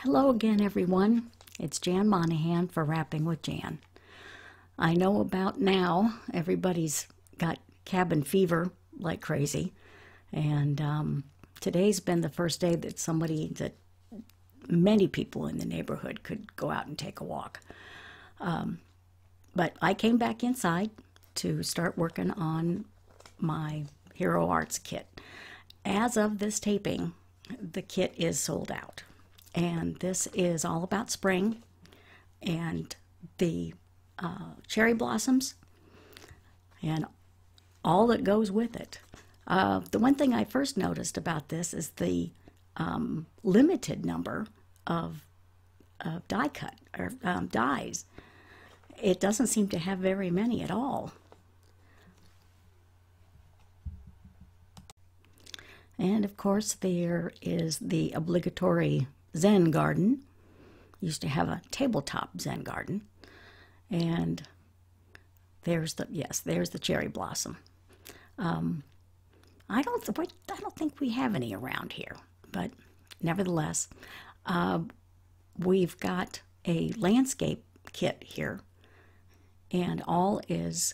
Hello again, everyone. It's Jan Monahan for Wrapping with Jan. I know about now everybody's got cabin fever like crazy, and today's been the first day that many people in the neighborhood could go out and take a walk. But I came back inside to start working on my Hero Arts kit. As of this taping, the kit is sold out. And this is all about spring and the cherry blossoms and all that goes with it. The one thing I first noticed about this is the limited number of die cut or dies. It doesn't seem to have very many at all. And of course there is the obligatory Zen garden. Used to have a tabletop Zen garden, and there's the cherry blossom. I don't think we have any around here, but nevertheless, we've got a landscape kit here, and all is,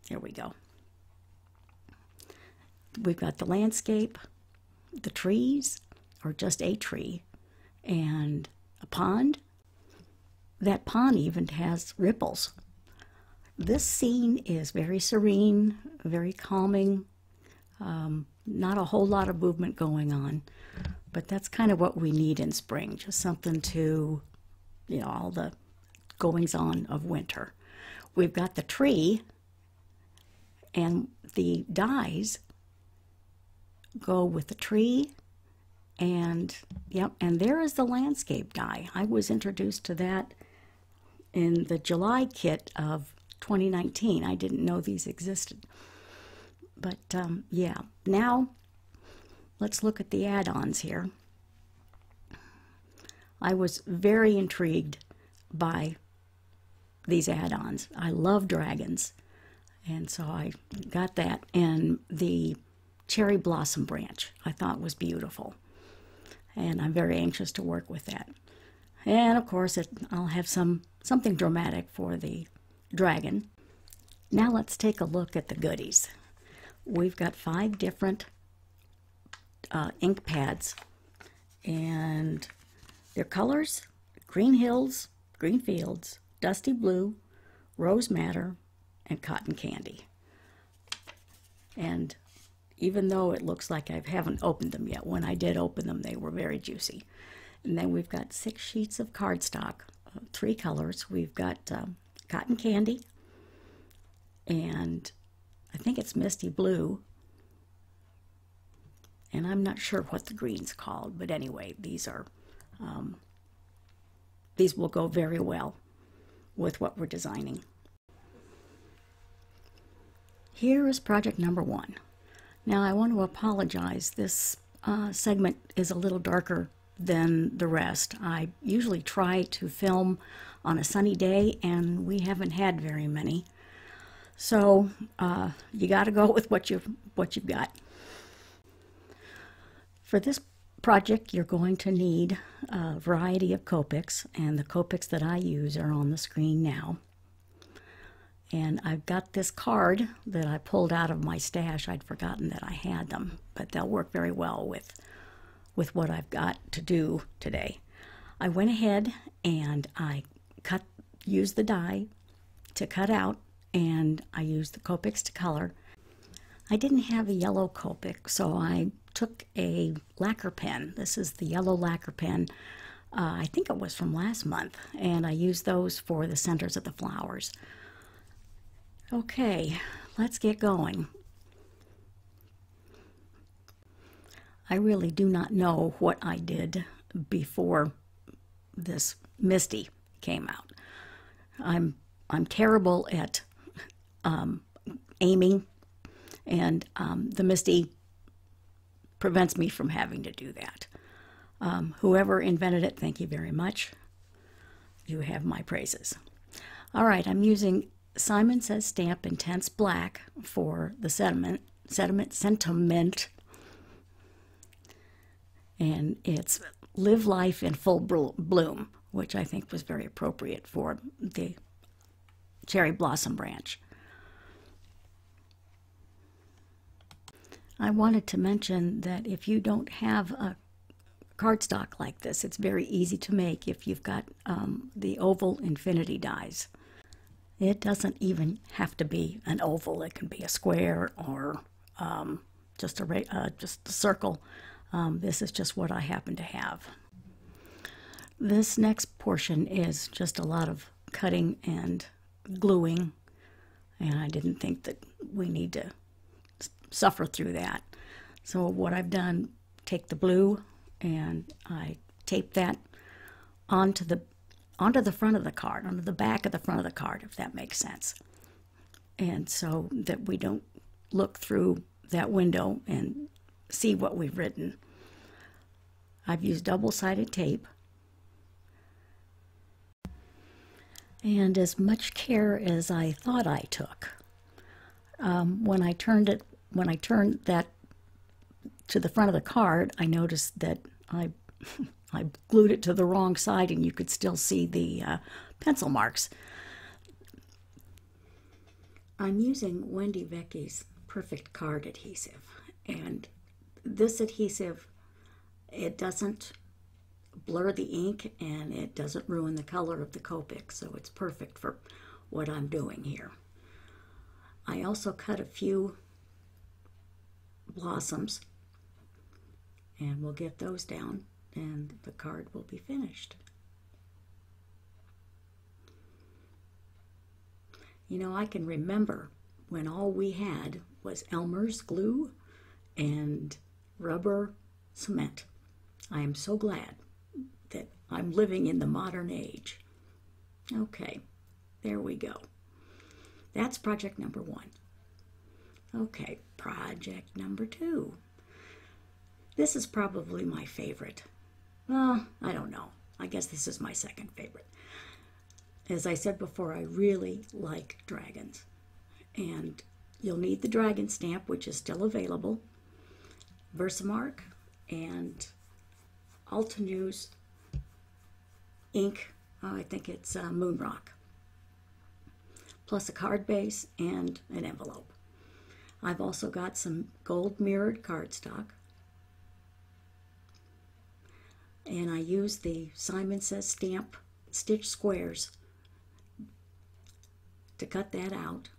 here we go. We've got the landscape, the trees, or just a tree, and a pond. That pond even has ripples. This scene is very serene, very calming, not a whole lot of movement going on, but that's kind of what we need in spring, just something to, all the goings-on of winter. We've got the tree, and the dies go with the tree. And there is the landscape die. I was introduced to that in the July kit of 2019. I didn't know these existed. But now let's look at the add-ons here. I was very intrigued by these add-ons. I love dragons, and so I got that. And the cherry blossom branch I thought was beautiful. And I'm very anxious to work with that. And of course, I'll have something dramatic for the dragon. Now let's take a look at the goodies. We've got 5 different ink pads, and their colors: Green Hills, Green Fields, Dusty Blue, Rose Madder, and Cotton Candy. And even though it looks like I haven't opened them yet, when I did open them, they were very juicy. And then we've got 6 sheets of cardstock, 3 colors. We've got Cotton Candy, and I think it's Misty Blue. And I'm not sure what the green's called, but anyway, these will go very well with what we're designing. Here is project number 1. Now, I want to apologize. This segment is a little darker than the rest. I usually try to film on a sunny day, and we haven't had very many. So you got to go with what you've got. For this project, you're going to need a variety of Copics, and the Copics that I use are on the screen now. And I've got this card that I pulled out of my stash. I'd forgotten that I had them, but they'll work very well with what I've got to do today. I went ahead and I used the die to cut out, and I used the Copics to color. I didn't have a yellow Copic, so I took a lacquer pen. This is the yellow lacquer pen. I think it was from last month, and I used those for the centers of the flowers. Okay, let's get going. I really do not know what I did before this Misty came out. I'm terrible at aiming, and the Misty prevents me from having to do that. Whoever invented it, thank you very much. You have my praises. All right, I'm using Simon Says Stamp Intense Black for the sentiment, and it's Live Life in Full Bloom, which I think was very appropriate for the cherry blossom branch. I wanted to mention that if you don't have a cardstock like this, it's very easy to make if you've got the oval infinity dies. It doesn't even have to be an oval. It can be a square or just a circle. This is just what I happen to have. This next portion is just a lot of cutting and gluing, and I didn't think that we need to suffer through that. So what I've done, take the blue and I tape that onto the front of the card, onto the back of the front of the card, if that makes sense. And so that we don't look through that window and see what we've written. I've used double-sided tape. And as much care as I thought I took. When I turned that to the front of the card, I noticed that I glued it to the wrong side, and you could still see the pencil marks. I'm using Wendy Vecchi's Perfect Card Adhesive, and this adhesive, it doesn't blur the ink and it doesn't ruin the color of the Copic, so it's perfect for what I'm doing here. I also cut a few blossoms, and we'll get those down and the card will be finished. You know, I can remember when all we had was Elmer's glue and rubber cement. I am so glad that I'm living in the modern age. Okay, there we go. That's project number 1. Okay, project number 2. This is probably my favorite. Well, I don't know. I guess this is my second favorite. As I said before, I really like dragons. And you'll need the dragon stamp, which is still available, Versamark, and Altenew's ink, I think it's Moon Rock, plus a card base and an envelope. I've also got some gold mirrored cardstock, and I use the Simon Says Stamp stitch squares to cut that out.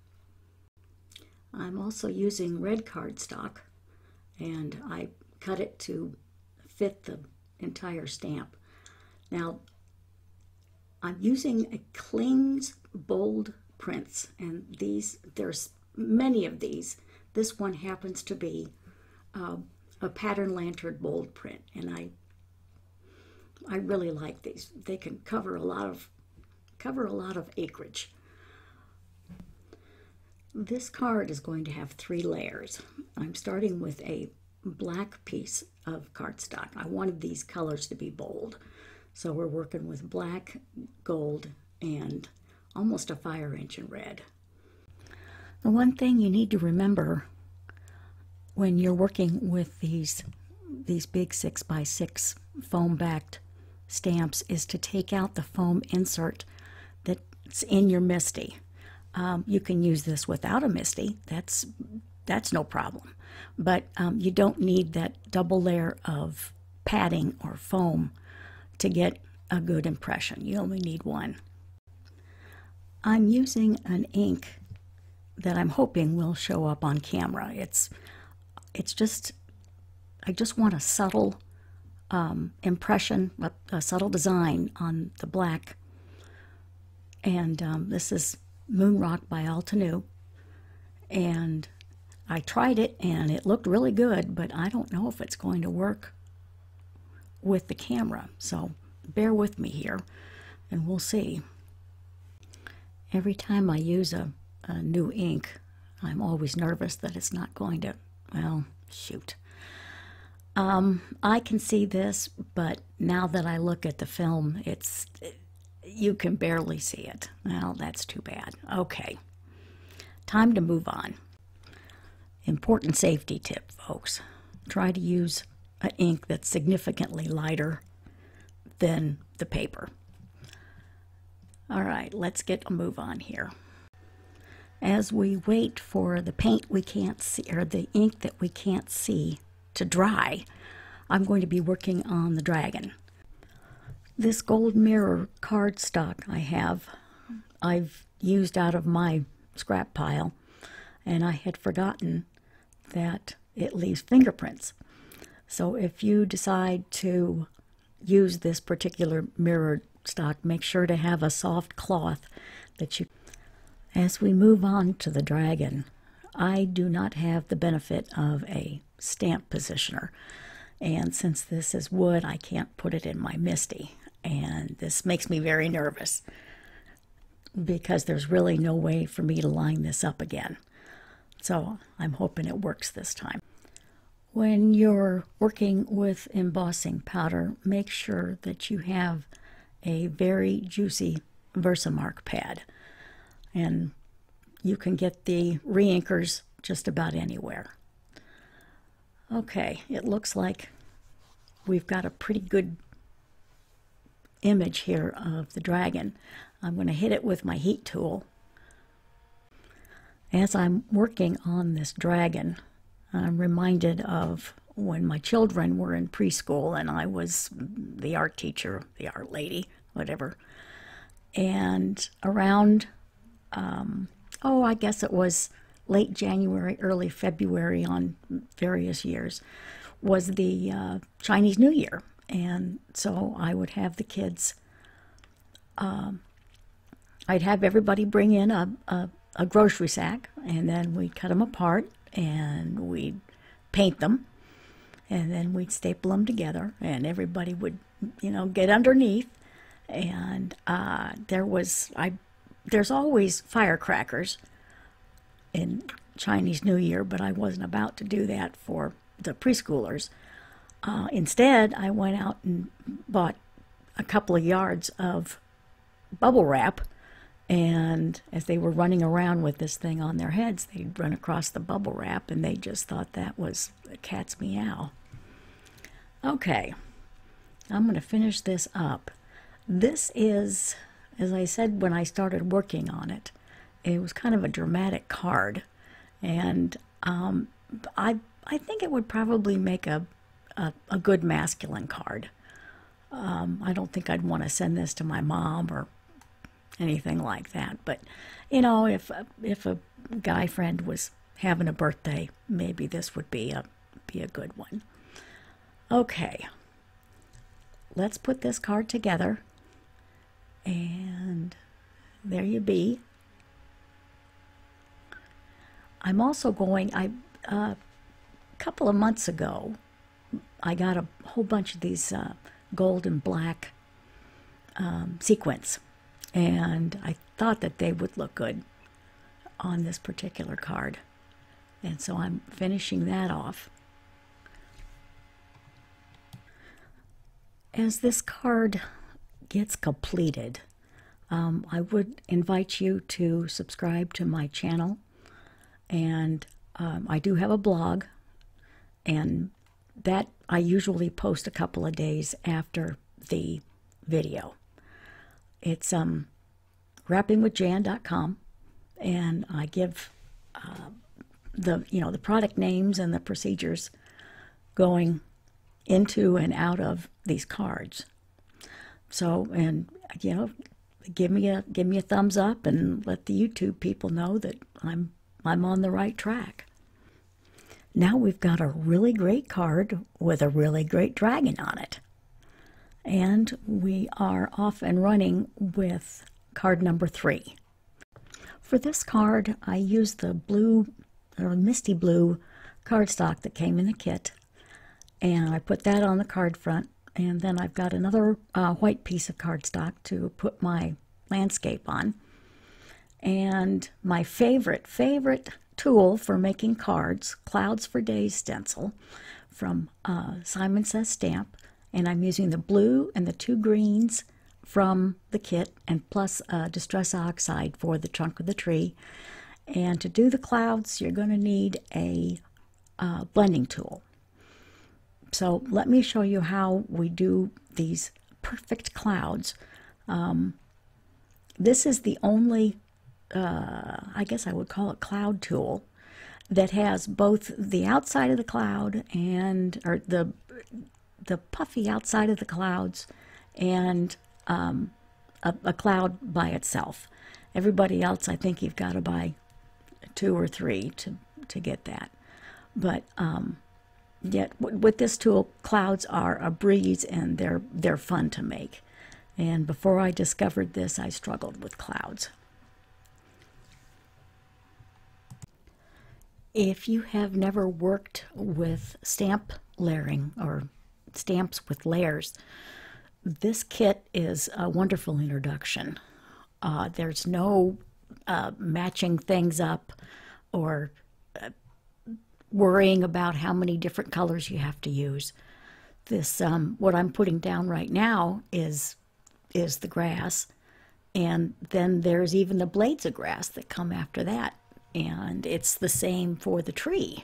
I'm also using red cardstock, and I cut it to fit the entire stamp. Now, I'm using a Kling's bold prints, and there's many of these. This one happens to be a pattern lantern bold print, and I really like these. They can cover a lot of acreage. This card is going to have 3 layers. I'm starting with a black piece of cardstock. I wanted these colors to be bold, so we're working with black, gold, and almost a fire engine red. The one thing you need to remember when you're working with these big 6x6 foam-backed stamps is to take out the foam insert that's in your MISTI. You can use this without a MISTI. That's no problem. But you don't need that double layer of padding or foam to get a good impression. You only need one. I'm using an ink that I'm hoping will show up on camera. I just want a subtle impression, a subtle design on the black. And this is Moon Rock by Altenew. And I tried it and it looked really good, but I don't know if it's going to work with the camera. So bear with me here and we'll see. Every time I use a new ink, I'm always nervous that it's not going to, well, shoot. I can see this, but now that I look at the film, you can barely see it. Well, that's too bad. Okay, time to move on. Important safety tip, folks. Try to use an ink that's significantly lighter than the paper. All right, let's get a move on here. As we wait for the paint we can't see, or the ink that we can't see, to dry, I'm going to be working on the dragon. This gold mirror cardstock I've used out of my scrap pile, and I had forgotten that it leaves fingerprints. So if you decide to use this particular mirror stock, make sure to have a soft cloth that you... As we move on to the dragon, I do not have the benefit of a stamp positioner, and since this is wood, I can't put it in my MISTI, and this makes me very nervous because there's really no way for me to line this up again. So I'm hoping it works this time. When you're working with embossing powder, make sure that you have a very juicy Versamark pad. And you can get the re-inkers just about anywhere. Okay, it looks like we've got a pretty good image here of the dragon. I'm going to hit it with my heat tool. As I'm working on this dragon, I'm reminded of when my children were in preschool and I was the art teacher, the art lady, whatever. And around, I guess it was late January, early February on various years, was the Chinese New Year. And so I would have the kids, I'd have everybody bring in a grocery sack, and then we'd cut them apart and we'd paint them, and then we'd staple them together, and everybody would, get underneath. And there's always firecrackers in Chinese New Year, but I wasn't about to do that for the preschoolers. Instead, I went out and bought a couple of yards of bubble wrap, and as they were running around with this thing on their heads, they'd run across the bubble wrap, and they just thought that was a cat's meow. Okay, I'm going to finish this up. This is, as I said when I started working on it, it was kind of a dramatic card, and I think it would probably make a good masculine card. I don't think I'd want to send this to my mom or anything like that, but if a guy friend was having a birthday, maybe this would be a good one. Okay, let's put this card together, and there you be. I'm also going, a couple of months ago, I got a whole bunch of these gold and black sequins, and I thought that they would look good on this particular card, and so I'm finishing that off. As this card gets completed, I would invite you to subscribe to my channel, and I do have a blog, and that I usually post a couple of days after the video. It's wrappingwithjan.com, and I give the product names and the procedures going into and out of these cards. So, and give me a thumbs up and let the YouTube people know that I'm on the right track. Now we've got a really great card with a really great dragon on it. And we are off and running with card number 3. For this card, I used the blue, or misty blue cardstock that came in the kit, and I put that on the card front, and then I've got another white piece of cardstock to put my landscape on. And my favorite tool for making cards, Clouds for Days stencil from Simon Says Stamp, and I'm using the blue and the 2 greens from the kit, and plus Distress Oxide for the trunk of the tree. And to do the clouds, you're going to need a blending tool. So let me show you how we do these perfect clouds. This is the only, I guess I would call it cloud tool, that has both the outside of the cloud or the puffy outside of the clouds and a cloud by itself. Everybody else, I think you've got to buy 2 or 3 to get that. But yet with this tool, clouds are a breeze, and they're fun to make. And before I discovered this, I struggled with clouds. If you have never worked with stamp layering or stamps with layers, this kit is a wonderful introduction. There's no matching things up or worrying about how many different colors you have to use. This, what I'm putting down right now is the grass, and then there's even the blades of grass that come after that, and it's the same for the tree.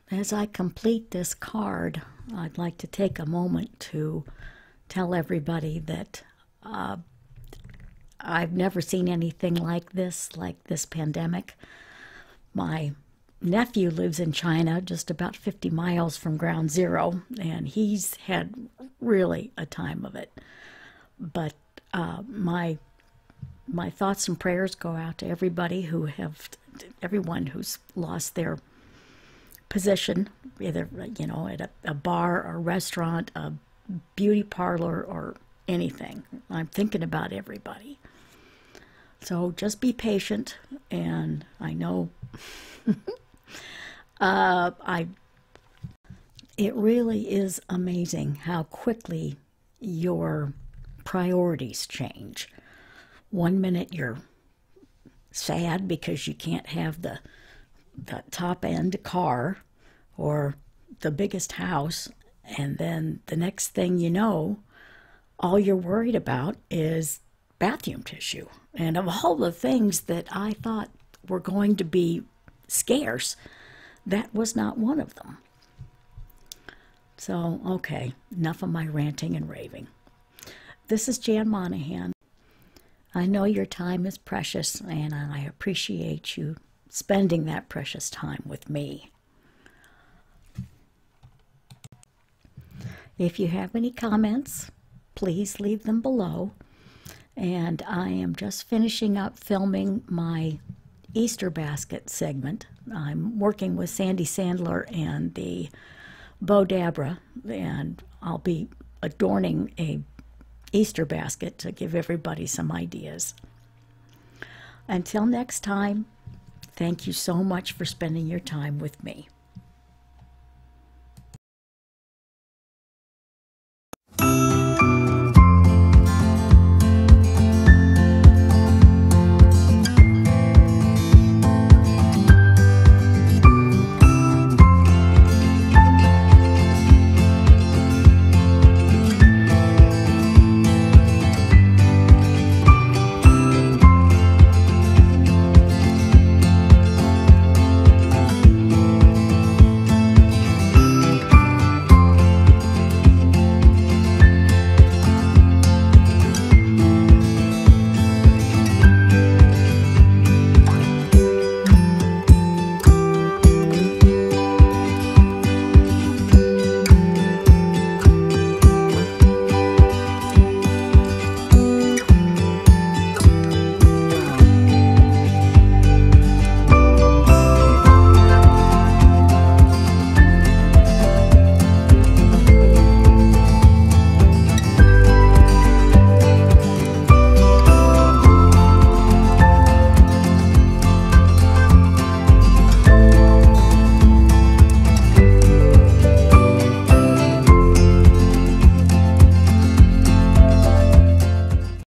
As I complete this card, I'd like to take a moment to tell everybody that I've never seen anything like this pandemic. My nephew lives in China, just about 50 miles from ground zero, and he's had really a time of it. But my thoughts and prayers go out to everybody everyone who's lost their position, either at a bar or restaurant, a beauty parlor, or anything. I'm thinking about everybody. So just be patient, and I know it really is amazing how quickly your priorities change. One minute you're sad because you can't have the top end car or the biggest house, and then the next thing you know, all you're worried about is bathroom tissue. And of all the things that I thought were going to be scarce, that was not one of them. So, okay, enough of my ranting and raving. This is Jan Monahan. I know your time is precious, and I appreciate you spending that precious time with me. If you have any comments, please leave them below. And I am just finishing up filming my Easter basket segment. I'm working with Sandy Sandler and the Bo Dabra, and I'll be adorning a Easter basket to give everybody some ideas. Until next time, thank you so much for spending your time with me.